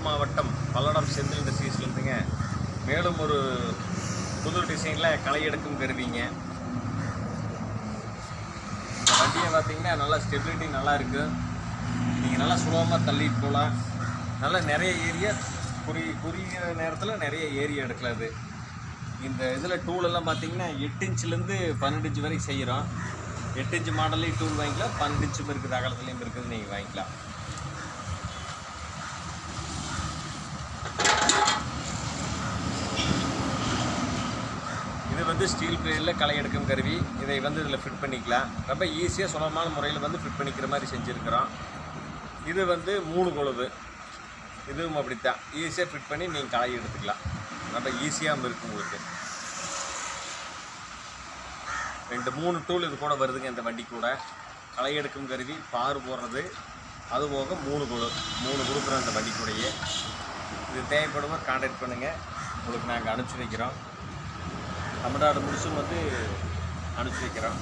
மாவட்டம் பல்லடம் செந்தில் இண்டஸ்ட்ரீஸ்லேருந்துங்க மேலும் ஒரு புது டிசைனில் களை எடுக்கும் கருவிங்க. வண்டியை பார்த்தீங்கன்னா நல்லா ஸ்டெபிலிட்டி நல்லா இருக்குது. நீங்கள் நல்லா சுலபமாக தள்ளிட்டு போகலாம். நல்லா நிறைய ஏரியா குறுகிய நேரத்தில் நிறைய ஏரியா எடுக்கலாம். இது இந்த இதில் டூலெல்லாம் பார்த்தீங்கன்னா 8 இன்ச்சிலேருந்து 12 இன்ச்சு வரைக்கும் செய்கிறோம். 8 இன்ச்சு மாடல்லையும் டூல் வாங்கிக்கலாம், 12 இன்ச்சும் இருக்குது, அகலத்துலேயும் இருக்குது, நீங்கள் வாங்கிக்கலாம். இது வந்து ஸ்டீல் பிளேடில் களை எடுக்கும் கருவி. இதை வந்து இதில் ஃபிட் பண்ணிக்கலாம். ரொம்ப ஈஸியாக சுலபமான முறையில் வந்து ஃபிட் பண்ணிக்கிற மாதிரி செஞ்சுருக்கிறோம். இது வந்து 3 கொழுவு. இதுவும் அப்படித்தான் ஈஸியாக ஃபிட் பண்ணி நீங்கள் களை எடுத்துக்கலாம். ரொம்ப ஈஸியாகவும் இருக்குது உங்களுக்கு. 2-3 டூல் இது கூட வருதுங்க. இந்த வண்டி கூட களை எடுக்கும் கருவி, பாரு போடுறது, அதுபோக 3 கொடுக்குறோம் இந்த வண்டி கூடையே. இது தேவைப்படுவோம் கான்டாக்ட் பண்ணுங்கள். உங்களுக்கு நாங்கள் அனுப்பிச்சி வைக்கிறோம். தமிழ்நாடு முழுசும் வந்து அனுப்பிச்சி வைக்கிறோம்.